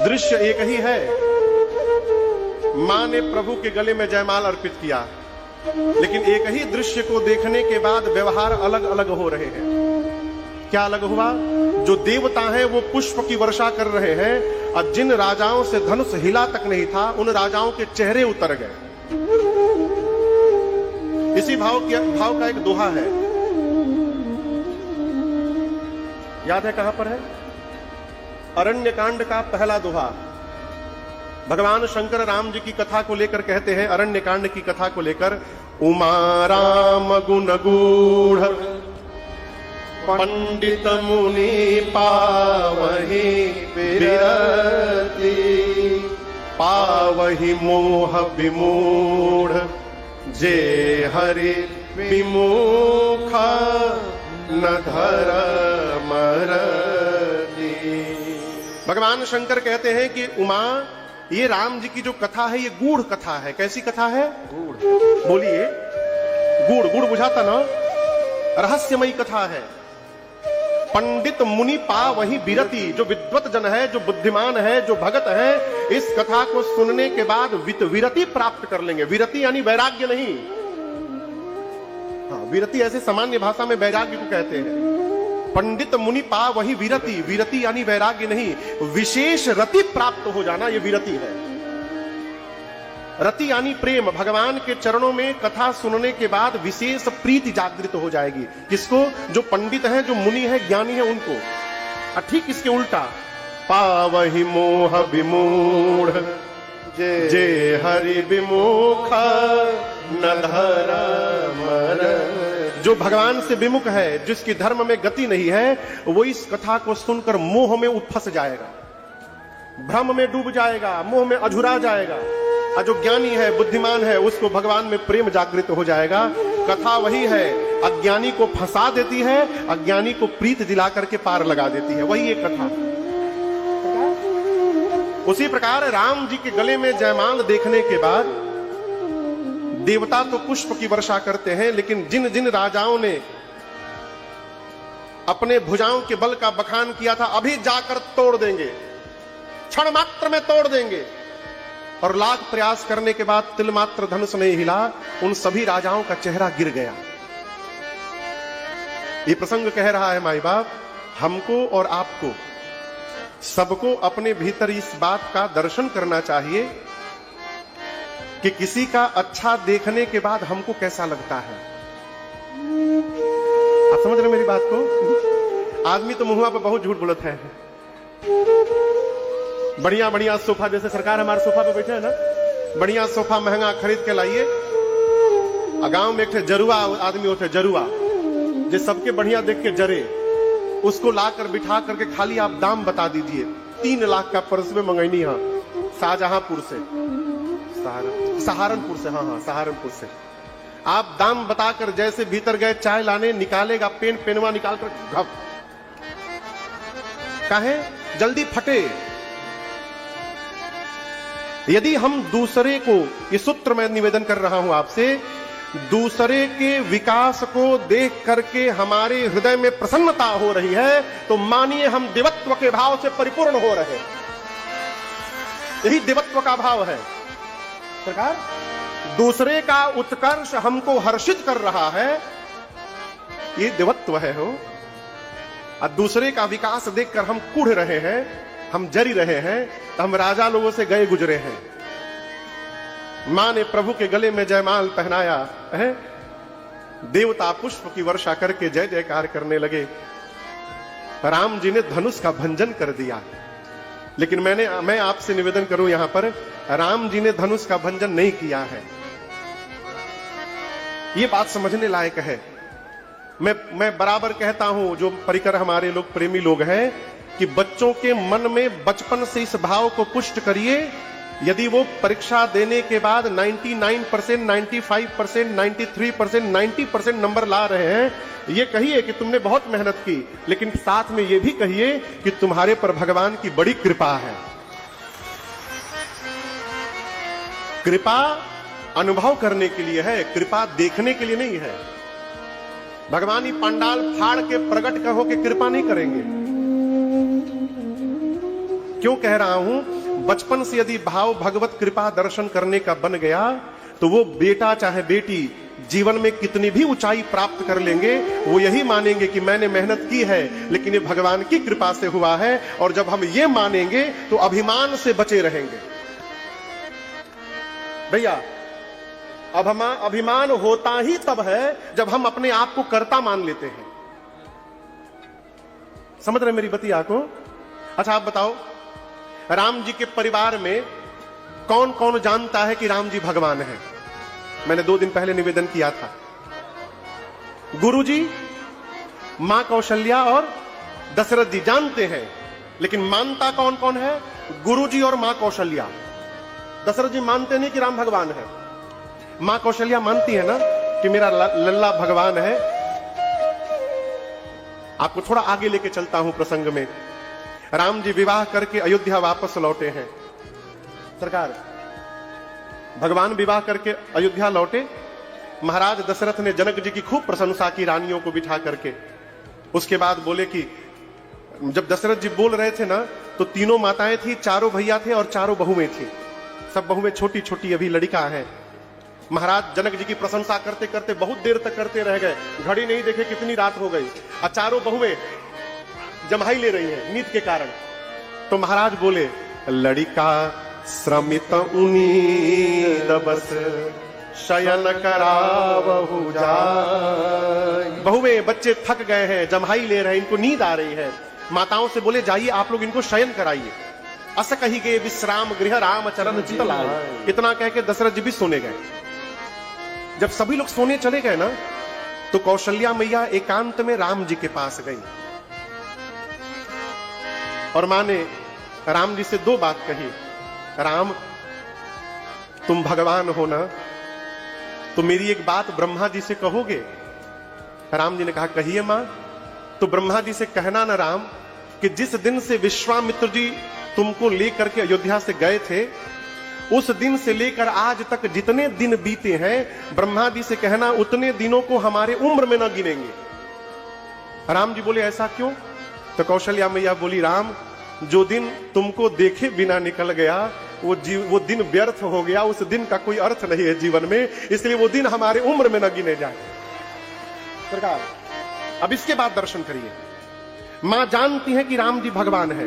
दृश्य एक ही है। मां ने प्रभु के गले में जयमाल अर्पित किया, लेकिन एक ही दृश्य को देखने के बाद व्यवहार अलग अलग हो रहे हैं। क्या अलग हुआ? जो देवता हैं वो पुष्प की वर्षा कर रहे हैं, और जिन राजाओं से धनुष हिला तक नहीं था उन राजाओं के चेहरे उतर गए। इसी भाव का एक दोहा है, याद है कहां पर है? अरण्य कांड का पहला दोहा। भगवान शंकर राम जी की कथा को लेकर कहते हैं, अरण्य कांड की कथा को लेकर, उमा राम गुण गूढ़ पंडित मुनि पावहि विरति, पावहि मोह विमूढ़ जे हरि विमुख न धर्म रति। भगवान शंकर कहते हैं कि उमा, ये राम जी की जो कथा है ये गूढ़ कथा है। कैसी कथा है? गूढ़। बोलिए, गूढ़। गूढ़ बुझाता ना? रहस्यमयी कथा है। पंडित मुनि पावहि विरति, जो विद्वत जन है, जो बुद्धिमान है, जो भगत है, इस कथा को सुनने के बाद विरति प्राप्त कर लेंगे। विरति यानी वैराग्य नहीं। हाँ, विरति ऐसे सामान्य भाषा में वैराग्य को कहते हैं। पंडित मुनि पावहि विरति, विरति यानी वैराग्य नहीं, विशेष रति प्राप्त हो जाना, ये विरति है। रति यानी प्रेम। भगवान के चरणों में कथा सुनने के बाद विशेष प्रीति जागृत हो जाएगी। किसको? जो पंडित हैं, जो मुनि हैं, ज्ञानी हैं, उनको। ठीक इसके उल्टा, पावहि मोह विमूढ़ जे हरि विमुख न धर्म रति। जो भगवान से विमुख है, जिसकी धर्म में गति नहीं है, वो इस कथा को सुनकर मोह में फंस जाएगा, भ्रम में डूब जाएगा, मोह में अझुरा जाएगा। और जो ज्ञानी है, बुद्धिमान है, उसको भगवान में प्रेम जागृत हो जाएगा। कथा वही है, अज्ञानी को फंसा देती है, अज्ञानी को प्रीत दिला करके पार लगा देती है। वही एक कथा। उसी प्रकार राम जी के गले में जयमाल देखने के बाद देवता तो पुष्प की वर्षा करते हैं, लेकिन जिन जिन राजाओं ने अपने भुजाओं के बल का बखान किया था, अभी जाकर तोड़ देंगे, क्षण मात्र में तोड़ देंगे, और लाख प्रयास करने के बाद तिल मात्र धनुष नहीं हिला, उन सभी राजाओं का चेहरा गिर गया। ये प्रसंग कह रहा है, माई बाप, हमको और आपको सबको अपने भीतर इस बात का दर्शन करना चाहिए कि किसी का अच्छा देखने के बाद हमको कैसा लगता है। आप समझ रहे मेरी बात को? आदमी तो मुंह पे बहुत झूठ बोलता है। बढ़िया बढ़िया सोफा, जैसे सरकार हमारे सोफा पे बैठे है ना, बढ़िया सोफा महंगा खरीद के लाइए। गांव में एक जरुआ आदमी होते, जरुआ, जो सबके बढ़िया देख के जरे, उसको लाकर बिठा करके खाली आप दाम बता दीजिए। 3 लाख का पर्स में मंगैनी है, शाहजहांपुर से, सहारनपुर से, हाँ सहारनपुर से। आप दाम बताकर जैसे भीतर गए चाय लाने, निकालेगा पेनवा निकाल कर घप, काहे? जल्दी फटे। यदि हम दूसरे को, ये सूत्र मैं निवेदन कर रहा हूं आपसे, दूसरे के विकास को देख करके हमारे हृदय में प्रसन्नता हो रही है, तो मानिए हम देवत्व के भाव से परिपूर्ण हो रहे। यही देवत्व का भाव है। सरकार, दूसरे का उत्कर्ष हमको हर्षित कर रहा है, ये देवत्व है हो। और दूसरे का विकास देखकर हम कुढ़ रहे हैं, हम जरी रहे हैं, तो हम राजा लोगों से गए गुजरे हैं। मां ने प्रभु के गले में जयमाल पहनाया है, देवता पुष्प की वर्षा करके जय जयकार करने लगे। राम जी ने धनुष का भंजन कर दिया। लेकिन मैं आपसे निवेदन करूं, यहां पर राम जी ने धनुष का भंजन नहीं किया है। यह बात समझने लायक है। मैं बराबर कहता हूं, जो परिकर हमारे लोग प्रेमी लोग हैं, कि बच्चों के मन में बचपन से इस भाव को पुष्ट करिए। यदि वो परीक्षा देने के बाद 99%, 95%, 93%, 90% नंबर ला रहे हैं, ये कहिए कि तुमने बहुत मेहनत की, लेकिन साथ में ये भी कहिए कि तुम्हारे पर भगवान की बड़ी कृपा है। कृपा अनुभव करने के लिए है, कृपा देखने के लिए नहीं है। भगवान ही पंडाल फाड़ के प्रकट कहो कि कृपा नहीं करेंगे। क्यों कह रहा हूं? बचपन से यदि भाव भगवत कृपा दर्शन करने का बन गया तो वो बेटा चाहे बेटी जीवन में कितनी भी ऊंचाई प्राप्त कर लेंगे, वो यही मानेंगे कि मैंने मेहनत की है लेकिन ये भगवान की कृपा से हुआ है। और जब हम ये मानेंगे तो अभिमान से बचे रहेंगे। भैया अभिमान होता ही तब है जब हम अपने आप को कर्ता मान लेते हैं। समझ रहे मेरी बतिया को? अच्छा आप बताओ, राम जी के परिवार में कौन कौन जानता है कि राम जी भगवान है? मैंने 2 दिन पहले निवेदन किया था। गुरुजी, मां कौशल्या और दशरथ जी जानते हैं, लेकिन मानता कौन कौन है? गुरुजी और मां कौशल्या। दशरथ जी मानते नहीं कि राम भगवान है। मां कौशल्या मानती है ना कि मेरा लल्ला भगवान है। आपको थोड़ा आगे लेके चलता हूं प्रसंग में। राम जी विवाह करके अयोध्या वापस लौटे हैं। सरकार, भगवान विवाह करके अयोध्या लौटे। महाराज दशरथ ने जनक जी की खूब प्रशंसा की रानियों को बिठा करके। उसके बाद बोले कि जब दशरथ जी बोल रहे थे ना तो 3 माताएं थी, 4 भैया थे और 4 बहुएं थी। सब बहुएं छोटी छोटी अभी लड़का है। महाराज जनक जी की प्रशंसा करते करते बहुत देर तक करते रह गए। घड़ी नहीं देखे कितनी रात हो गई और 4 बहुएं जम्हाई ले रही है नींद के कारण। तो महाराज बोले, लड़का श्रमित उनीद बस शयन करावहु जाय। बहुएं बच्चे थक गए हैं, जम्हाई ले रहे हैं, इनको नींद आ रही है। माताओं से बोले, जाइए आप लोग इनको शयन कराइए। अस कही गए विश्राम गृह राम चरण चित लाए। इतना कह के दशरथ जी भी सोने गए। जब सभी लोग सोने चले गए ना तो कौशल्या मैया एकांत में राम जी के पास गई और मां ने राम जी से 2 बात कही। राम, तुम भगवान हो ना, तो मेरी एक बात ब्रह्मा जी से कहोगे? राम जी ने कहा, कहिए मां। तो ब्रह्मा जी से कहना ना राम कि जिस दिन से विश्वामित्र जी तुमको लेकर के अयोध्या से गए थे, उस दिन से लेकर आज तक जितने दिन बीते हैं, ब्रह्मा जी से कहना उतने दिनों को हमारे उम्र में न गिनेंगे। राम जी बोले, ऐसा क्यों? तो कौशल्या मैया बोली, राम, जो दिन तुमको देखे बिना निकल गया वो दिन व्यर्थ हो गया। उस दिन का कोई अर्थ नहीं है जीवन में, इसलिए वो दिन हमारे उम्र में न गिने जाए। सरकार, अब इसके बाद दर्शन करिए। मां जानती है कि राम जी भगवान है।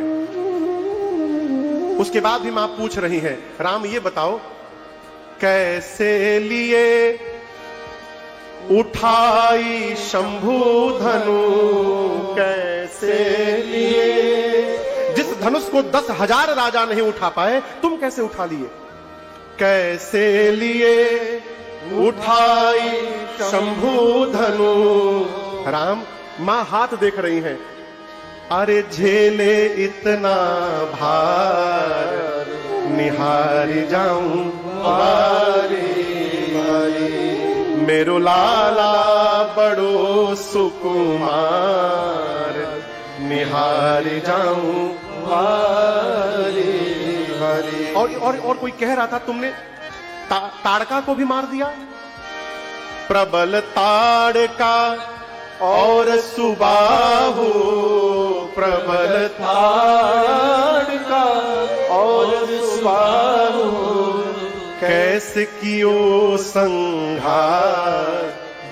उसके बाद भी मां पूछ रही है, राम ये बताओ, कैसे लिए उठाई शंभु धनु? कैसे लिए? जिस धनुष को 10,000 राजा नहीं उठा पाए, तुम कैसे उठा लिए? कैसे लिए उठाई शंभु धनु? राम, मां हाथ देख रही हैं। अरे झेले इतना भार, निहारी जाऊं बारी बारी। मेरो लाला बड़ो सुकुमार, निहारी जाऊं बारी बारी। और कोई कह रहा था तुमने ताड़का को भी मार दिया। प्रबल ताड़का और सुबाहु, प्रबल ताड़का और सुबाहु, कैसे कियो संघार,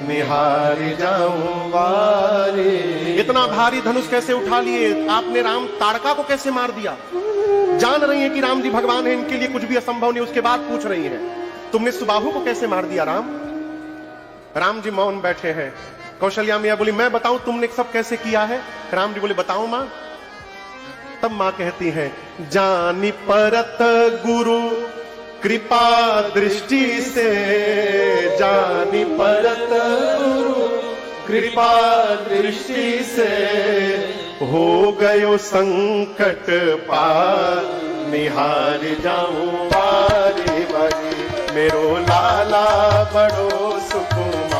निहारी जाऊं बारी। इतना भारी धनुष कैसे उठा लिए आपने? राम, ताड़का को कैसे मार दिया? जान रही है कि राम जी भगवान है, इनके लिए कुछ भी असंभव नहीं। उसके बाद पूछ रही है, तुमने सुबाहु को कैसे मार दिया? राम जी मौन बैठे हैं। कौशल्या मैया बोली, मैं बताऊं तुमने सब कैसे किया है? राम जी बोले, बताओ मां। तब मां कहती है, जानी परत गुरु कृपा दृष्टि से, जानी परत गुरु कृपा दृष्टि से, हो गयो संकट पार, निहार जाऊं बारी बारी। मेरो लाला बड़ो सुकुमार,